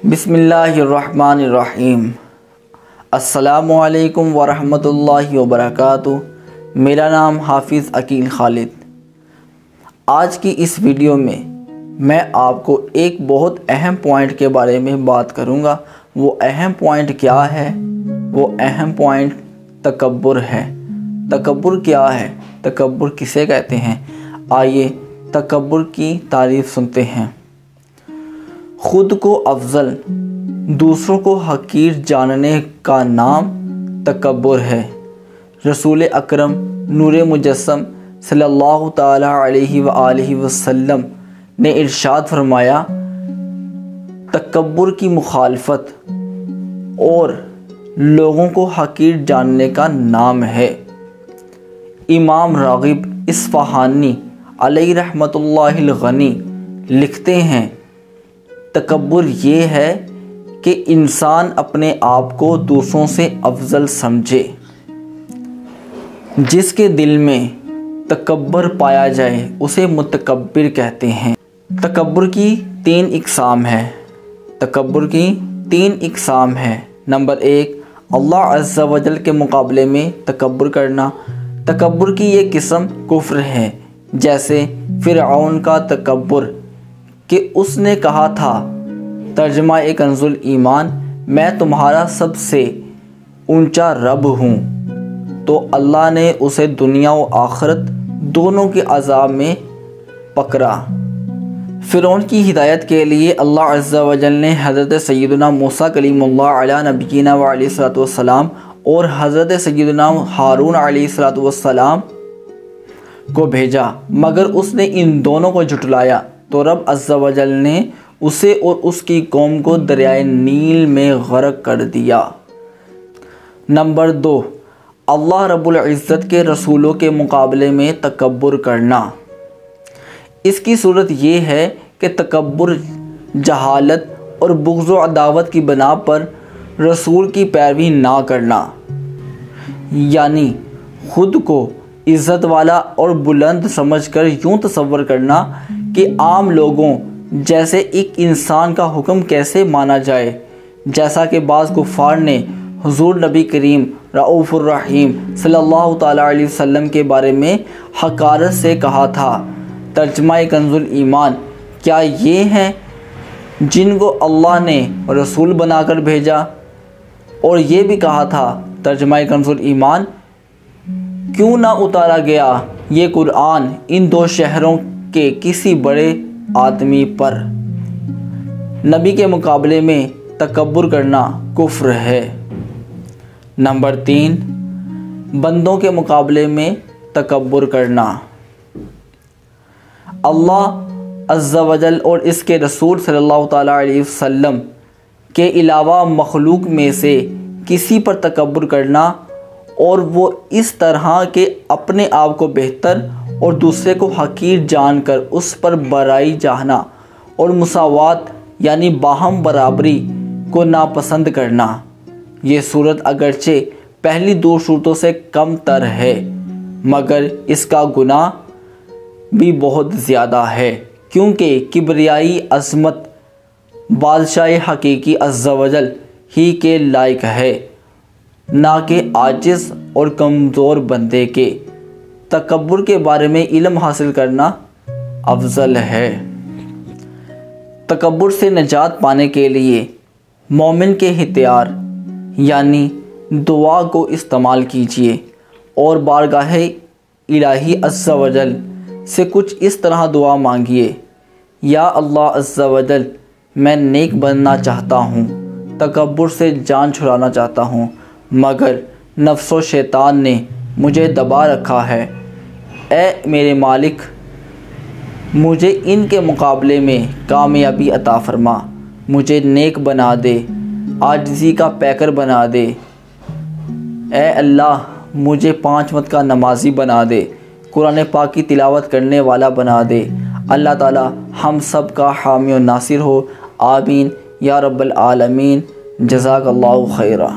بسم اللہ الرحمن الرحیم۔ السلام علیکم ورحمۃ اللہ وبرکاتہ۔ میرا نام حافظ عقیل خالد۔ آج کی اس ویڈیو میں آپ کو ایک بہت اہم پوائنٹ کے بارے میں بات کروں گا۔ وہ اہم پوائنٹ کیا ہے؟ وہ اہم پوائنٹ تکبر ہے۔ تکبر کیا ہے؟ تکبر کسے کہتے ہیں؟ آئیے تکبر کی تعریف سنتے ہیں۔ خود کو افضل، دوسروں کو حقیر جاننے کا نام تکبر ہے۔ رسول اکرم نور مجسم صلی اللہ تعالی علیہ وآلہ وسلم نے ارشاد فرمایا، تکبر کی مخالفت اور لوگوں کو حقیر جاننے کا نام ہے۔ امام راغب اصفہانی علیہ رحمۃ اللہ الغنی لکھتے ہیں، تکبر یہ ہے کہ انسان اپنے آپ کو دوسروں سے افضل سمجھے۔ جس کے دل میں تکبر پایا جائے اسے متکبر کہتے ہیں۔ تکبر کی 3 اقسام ہے۔ تکبر کی 3 اقسام ہے۔ نمبر 1، اللہ عز و جل کے مقابلے میں تکبر کرنا۔ تکبر کی یہ قسم کفر ہے، جیسے فرعون کا تکبر کہ اس نے کہا تھا، ترجمہ کنز الایمان، میں تمہارا سب سے اونچا رب ہوں، تو اللہ نے اسے دنیا و آخرت دونوں کے عذاب میں پکڑا۔ فرعون کی ہدایت کے لیے اللہ عز و جل نے حضرت سیدنا موسیٰ کلیم اللہ علیہ نبینا وعلیہ الصلوۃ والسلام اور حضرت سیدنا ہارون علیہ الصلوۃ والسلام کو بھیجا، مگر اس نے ان دونوں کو جھٹلایا تو رب عز و جل نے اسے اور اس کی قوم کو دریائے نیل میں غرق کر دیا۔ نمبر 2، اللہ رب العزت کے رسولوں کے مقابلے میں تکبر کرنا۔ اس کی صورت یہ ہے کہ تکبر جہالت اور بغض و عداوت کی بنا پر رسول کی پیروی نہ کرنا، یعنی خود کو عزت والا اور بلند سمجھ کر یوں تصور کرنا کہ عام لوگوں جیسے ایک انسان کا حکم کیسے مانا جائے، جیسا کہ بعض کفار نے حضور نبی کریم رؤوف الرحیم صلی اللہ تعالیٰ علیہ وسلم کے بارے میں حقارت سے کہا تھا۔ ترجمہ کنز الایمان، کیا یہ ہیں جن کو اللہ نے رسول بنا کر بھیجا؟ اور یہ بھی کہا تھا، ترجمہ کنز الایمان، کیوں نہ اتارا گیا یہ قرآن ان 2 شہروں کے کسی بڑے آدمی پر؟ نبی کے مقابلے میں تکبر کرنا کفر ہے۔ نمبر 3، بندوں کے مقابلے میں تکبر کرنا۔ اللہ عز و جل اور اس کے رسول صلی اللہ تعالیٰ علیہ وسلم کے علاوہ مخلوق میں سے کسی پر تکبر کرنا، اور وہ اس طرح کہ اپنے آپ کو بہتر اور دوسرے کو حقیر جان کر اس پر برائی چاہنا اور مساوات یعنی باہم برابری کو ناپسند کرنا۔ یہ صورت اگرچہ پہلی 2 صورتوں سے کم تر ہے، مگر اس کا گناہ بھی بہت زیادہ ہے، کیونکہ کبریائی عظمت بادشاہ حقیقی عز و جل ہی کے لائق ہے، نہ کہ عاجز اور کمزور بندے کے۔ تکبر کے بارے میں علم حاصل کرنا افضل ہے۔ تکبر سے نجات پانے کے لیے مومن کے ہتھیار یعنی دعا کو استعمال کیجیے اور بارگاہ الہی عز و جل سے کچھ اس طرح دعا مانگیے، یا اللہ عز و جل، میں نیک بننا چاہتا ہوں، تکبر سے جان چھڑانا چاہتا ہوں، مگر نفس و شیطان نے مجھے دبا رکھا ہے۔ اے میرے مالک، مجھے ان کے مقابلے میں کامیابی عطا فرما، مجھے نیک بنا دے، عاجزی کا پیکر بنا دے۔ اے اللہ، مجھے 5 وقت کا نمازی بنا دے، قرآن پاک کی تلاوت کرنے والا بنا دے۔ اللہ تعالی ہم سب کا حامی و ناصر ہو، آمین یا رب العالمین۔ جزاک اللہ خیرہ۔